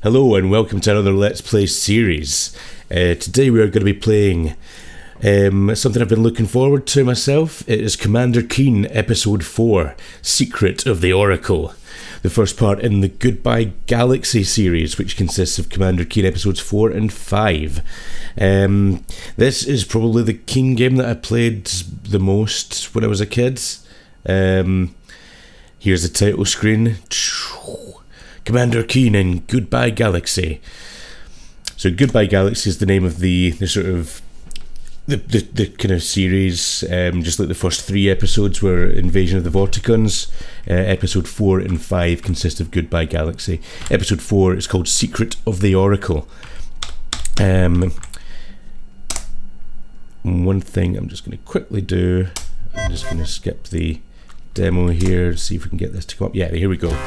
Hello and welcome to another Let's Play series. Today we are going to be playing something I've been looking forward to myself. It is Commander Keen Episode 4, Secret of the Oracle. The first part in the Goodbye Galaxy series, which consists of Commander Keen Episodes 4 and 5. This is probably the Keen game that I played the most when I was a kid. Here's the title screen. Commander Keen and Goodbye Galaxy. So Goodbye Galaxy is the name of the sort of the kind of series. Just like the first 3 episodes were Invasion of the Vorticons. Episode 4 and 5 consist of Goodbye Galaxy. Episode 4 is called Secret of the Oracle. One thing I'm just going to quickly do, I'm just going to skip the demo here, see if we can get this to come up. Yeah, here we go.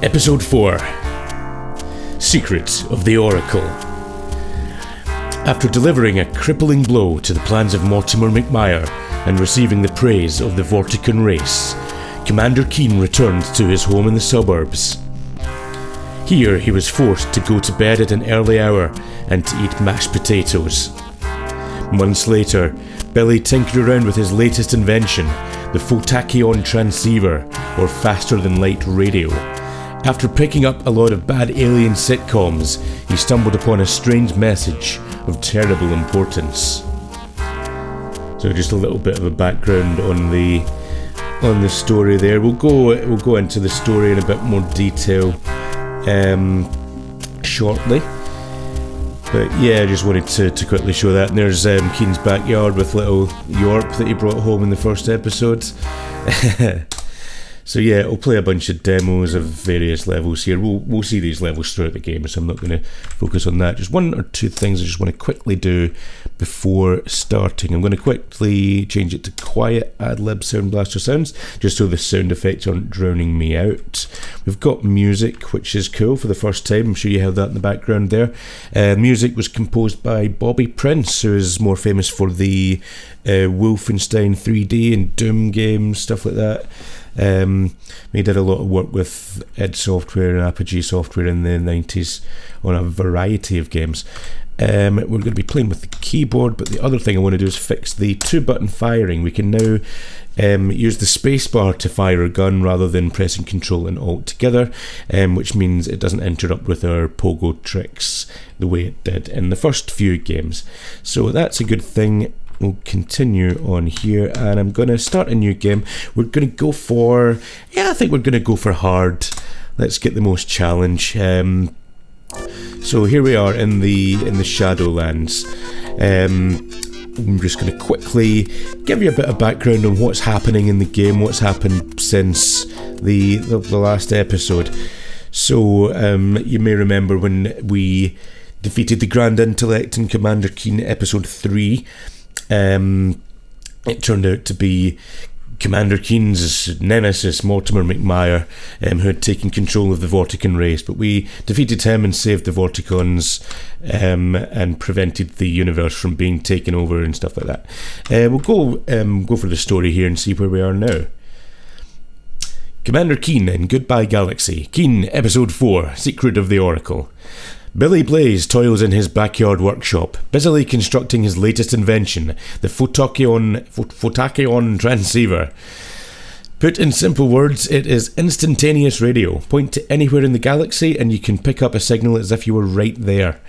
Episode 4, Secret of the Oracle. After delivering a crippling blow to the plans of Mortimer McMire and receiving the praise of the Vorticon race, Commander Keen returned to his home in the suburbs. Here he was forced to go to bed at an early hour and to eat mashed potatoes. Months later, Billy tinkered around with his latest invention, the Vorticon transceiver, or faster-than-light radio. After picking up a lot of bad alien sitcoms, he stumbled upon a strange message of terrible importance. So just a little bit of a background on the story there. We'll go into the story in a bit more detail shortly. But yeah, I just wanted to quickly show that. And there's Keen's backyard with little Yorp that he brought home in the first episode. So yeah, I'll play a bunch of demos of various levels here. We'll see these levels throughout the game, so I'm not going to focus on that. Just one or two things I just want to quickly do before starting. I'm going to quickly change it to quiet ad-lib sound blaster sounds, just so the sound effects aren't drowning me out. We've got music, which is cool for the first time. I'm sure you have that in the background there. Music was composed by Bobby Prince, who is more famous for the Wolfenstein 3D and Doom games, stuff like that. He did a lot of work with id Software and Apogee Software in the 90s on a variety of games. We're going to be playing with the keyboard, but the other thing I want to do is fix the 2-button firing. We can now use the spacebar to fire a gun rather than pressing Control and Alt together, which means it doesn't interrupt with our pogo tricks the way it did in the first few games. So that's a good thing. We'll continue on here, and I'm going to start a new game. We're going to go for, I think we're going to go for hard. Let's get the most challenge. So here we are in the Shadowlands. I'm just going to quickly give you a bit of background on what's happening in the game, what's happened since the last episode. So you may remember when we defeated the Grand Intellect in Commander Keen Episode 3. It turned out to be Commander Keen's nemesis, Mortimer McMire, who had taken control of the Vorticon race, but we defeated him and saved the Vorticons and prevented the universe from being taken over and stuff like that. We'll go for the story here and see where we are now. Commander Keen and Goodbye Galaxy. Keen, Episode 4, Secret of the Oracle. Billy Blaze toils in his backyard workshop, busily constructing his latest invention, the Vorticon transceiver. Put in simple words, it is instantaneous radio. Point to anywhere in the galaxy and you can pick up a signal as if you were right there.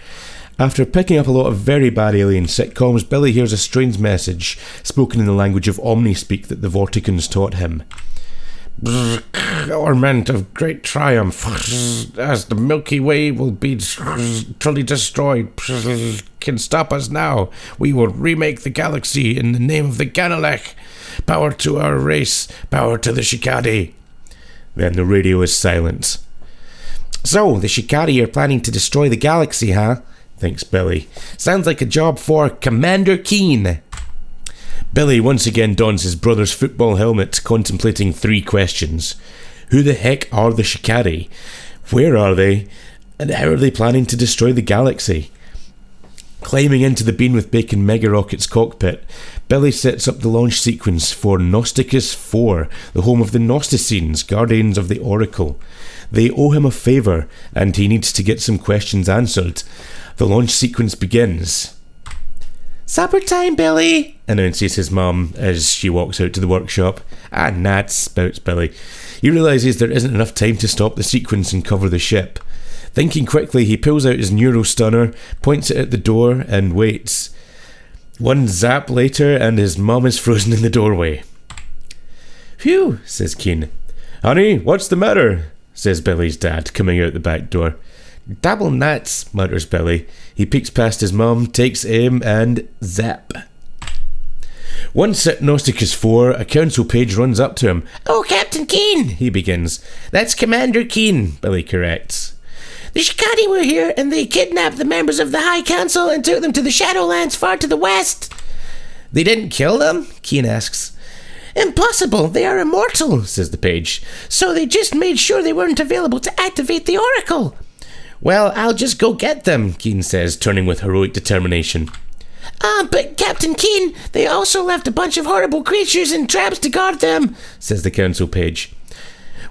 After picking up a lot of very bad alien sitcoms, Billy hears a strange message, spoken in the language of Omnispeak that the Vorticons taught him. Ornament of great triumph, as the Milky Way will be totally destroyed, can stop us now. We will remake the galaxy in the name of the Ganalek. Power to our race, power to the Shikadi. Then the radio is silent. So, the Shikadi are planning to destroy the galaxy, huh? Thinks Billy. Sounds like a job for Commander Keen. Billy once again dons his brother's football helmet, contemplating 3 questions. Who the heck are the Shikadi? Where are they? And how are they planning to destroy the galaxy? Climbing into the Bean with Bacon Mega Rocket's cockpit, Billy sets up the launch sequence for Gnosticus 4, the home of the Gnosticenes, Guardians of the Oracle. They owe him a favour, and he needs to get some questions answered. The launch sequence begins. "Supper time, Billy," announces his mum as she walks out to the workshop. "Ah, nuts," spouts Billy. He realises there isn't enough time to stop the sequence and cover the ship. Thinking quickly, he pulls out his neuro-stunner, points it at the door, and waits. One zap later, and his mum is frozen in the doorway. "Phew," says Keen. "Honey, what's the matter?" says Billy's dad, coming out the back door. "Double nuts," mutters Billy. He peeks past his mum, takes aim, and zap. Once at Gnosticus 4, a council page runs up to him. "Oh, Captain Keen," he begins. "That's Commander Keen," Billy corrects. "The Shikadi were here, and they kidnapped the members of the High Council and took them to the Shadowlands far to the west." "They didn't kill them?" Keen asks. "Impossible, they are immortal," says the page. "So they just made sure they weren't available to activate the Oracle." "Well, I'll just go get them," Keen says, turning with heroic determination. But Captain Keen, they also left a bunch of horrible creatures and traps to guard them," says the council page.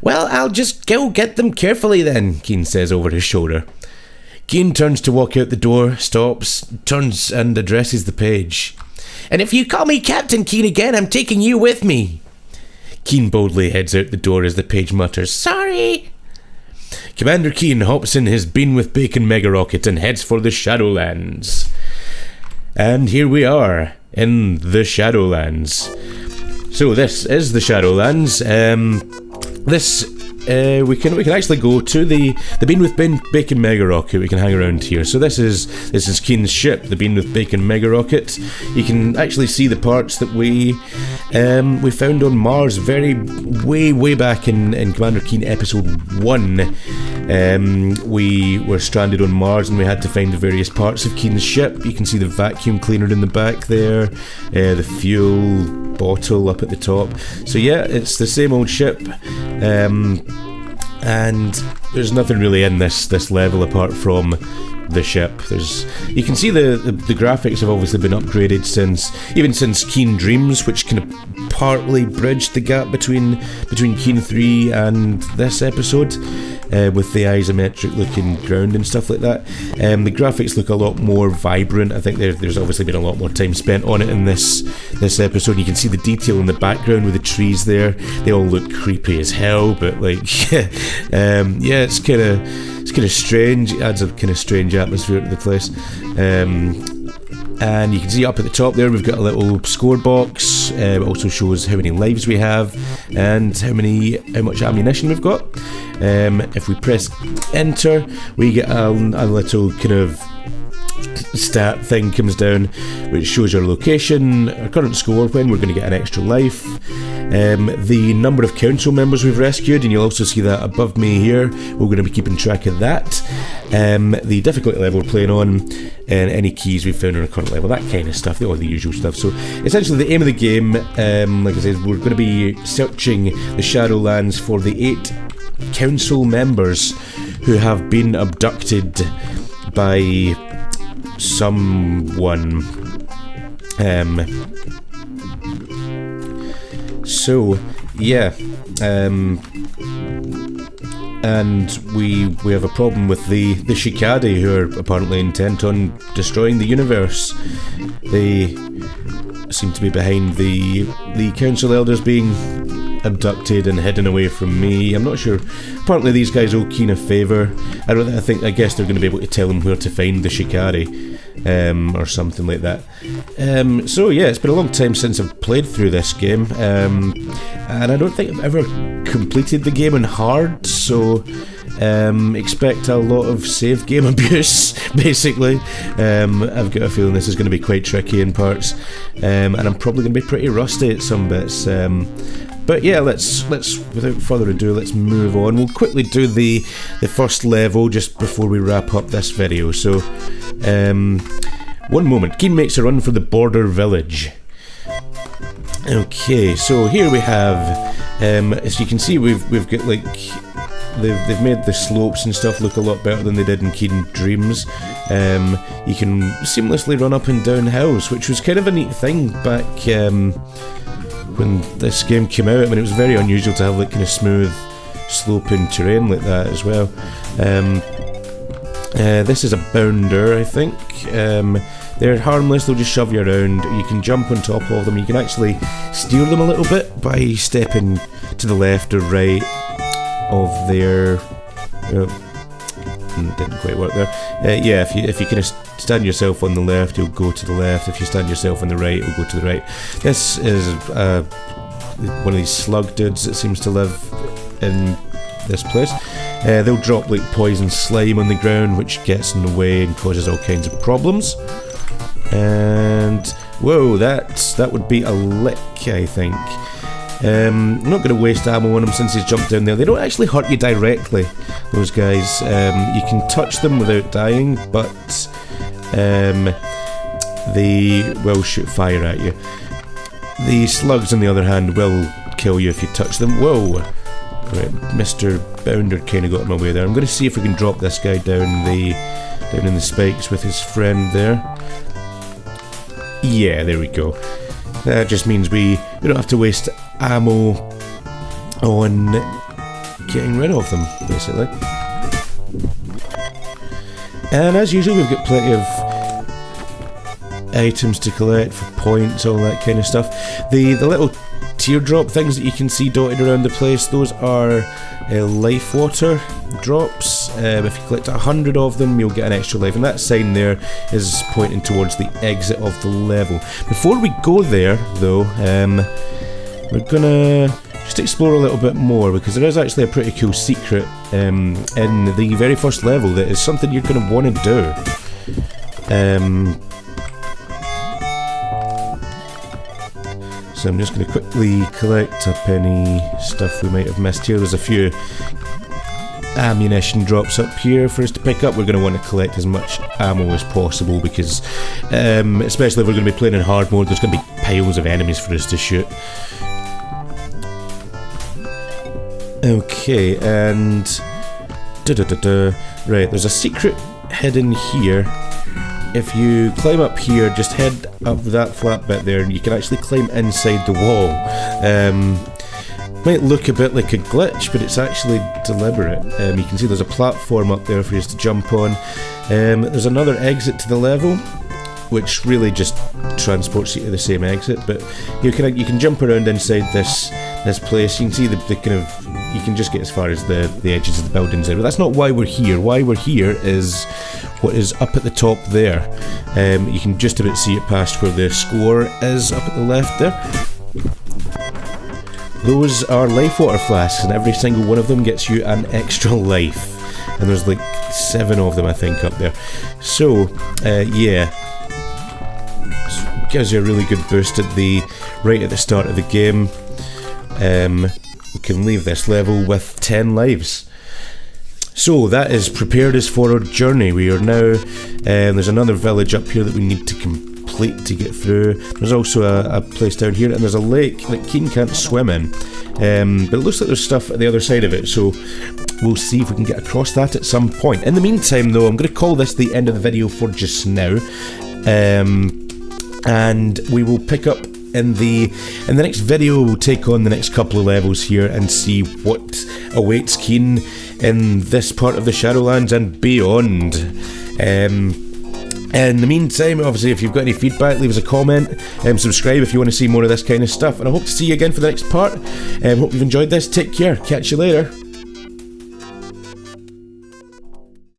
"Well, I'll just go get them carefully then," Keen says over his shoulder. Keen turns to walk out the door, stops, turns and addresses the page. "And if you call me Captain Keen again, I'm taking you with me." Keen boldly heads out the door as the page mutters, "Sorry." Commander Keen hops in his Bean with Bacon mega rocket and heads for the Shadowlands. And here we are, in the Shadowlands. So this is the Shadowlands. We can actually go to the Bean with Bacon mega rocket. We can hang around here. So this is Keen's ship, the Bean with Bacon mega rocket. You can actually see the parts that we found on Mars way back in Commander Keen episode 1. We were stranded on Mars and we had to find the various parts of Keen's ship. You can see the vacuum cleaner in the back there, the fuel bottle up at the top. So yeah, it's the same old ship. And there's nothing really in this level apart from the ship. You can see the graphics have obviously been upgraded since Keen Dreams, which kind of partly bridged the gap between Keen 3 and this episode, with the isometric looking ground and stuff like that. The graphics look a lot more vibrant. I think there's obviously been a lot more time spent on it in this episode. You can see the detail in the background with the trees there. They all look creepy as hell, but like yeah, it's kind of strange. It adds a kind of strange atmosphere to the place. And you can see up at the top there we've got a little score box. It also shows how many lives we have and how much ammunition we've got. If we press enter, we get a little kind of stat thing comes down, which shows our location, our current score, when we're going to get an extra life, the number of council members we've rescued, and you'll also see that above me here. We're going to be keeping track of that. The difficulty level we're playing on, and any keys we've found on our current level, that kind of stuff, all the usual stuff. So essentially the aim of the game, like I said, we're going to be searching the Shadowlands for the 8 council members who have been abducted by someone. So yeah, and we have a problem with the Shikadi, who are apparently intent on destroying the universe. They seem to be behind the council elders being abducted and hidden away from me. I'm not sure. Apparently these guys owe Keen a favour. I guess they're going to be able to tell him where to find the Shikari, or something like that. So yeah, it's been a long time since I've played through this game, and I don't think I've ever completed the game on hard, so expect a lot of save game abuse, basically. I've got a feeling this is going to be quite tricky in parts, and I'm probably going to be pretty rusty at some bits. But yeah, let's without further ado, let's move on. We'll quickly do the first level just before we wrap up this video. So, one moment. Keen makes a run for the border village. Okay, so here we have, as you can see, we've got like they've made the slopes and stuff look a lot better than they did in Keen Dreams. You can seamlessly run up and down hills, which was kind of a neat thing back when this game came out. I mean, it was very unusual to have like kind of smooth sloping terrain like that as well. This is a bounder, I think. They're harmless, they'll just shove you around. You can jump on top of them. You can actually steer them a little bit by stepping to the left or right of their... didn't quite work there. Yeah, if you kind of stand yourself on the left, you'll go to the left. If you stand yourself on the right, it'll go to the right. This is one of these slug dudes that seems to live in this place. They'll drop like poison slime on the ground, which gets in the way and causes all kinds of problems. And whoa, that would be a lick, I think. I'm not going to waste ammo on him since he's jumped down there. They don't actually hurt you directly, those guys. You can touch them without dying, but they will shoot fire at you. The slugs, on the other hand, will kill you if you touch them. Whoa! Right, Mr. Bounder kind of got in my way there. I'm going to see if we can drop this guy down in the spikes with his friend there. Yeah, there we go. That just means we don't have to waste ammo on getting rid of them, basically. And as usual, we've got plenty of items to collect for points, all that kind of stuff. The little teardrop things that you can see dotted around the place, those are life water drops. If you collect 100 of them, you'll get an extra life, and that sign there is pointing towards the exit of the level. Before we go there, though, we're gonna just explore a little bit more, because there is actually a pretty cool secret in the very first level that is something you're gonna want to do. So I'm just going to quickly collect up any stuff we might have missed here. There's a few ammunition drops up here for us to pick up. We're going to want to collect as much ammo as possible, because especially if we're going to be playing in hard mode, there's going to be piles of enemies for us to shoot. Okay, and right, there's a secret hidden here. If you climb up here, just head up that flat bit there, and you can actually climb inside the wall. Might look a bit like a glitch, but it's actually deliberate. You can see there's a platform up there for you to jump on. There's another exit to the level, which really just transports you to the same exit. But you can jump around inside this place. You can see the kind of, you can just get as far as the edges of the buildings there. But that's not why we're here. Why we're here is what is up at the top there. You can just about see it past where the score is up at the left there. Those are life water flasks, and every single one of them gets you an extra life. And there's like 7 of them, I think, up there. So, yeah. Gives you a really good boost right at the start of the game. We can leave this level with 10 lives. So that is prepared us for our journey. We are now, there's another village up here that we need to complete to get through. There's also a place down here, and there's a lake that Keen can't swim in. But it looks like there's stuff at the other side of it, so we'll see if we can get across that at some point. In the meantime, though, I'm going to call this the end of the video for just now. And we will pick up in the next video. We'll take on the next couple of levels here and see what awaits Keen in this part of the Shadowlands and beyond. In the meantime, obviously, if you've got any feedback, leave us a comment, subscribe if you want to see more of this kind of stuff, and I hope to see you again for the next part. Hope you've enjoyed this. Take care, catch you later.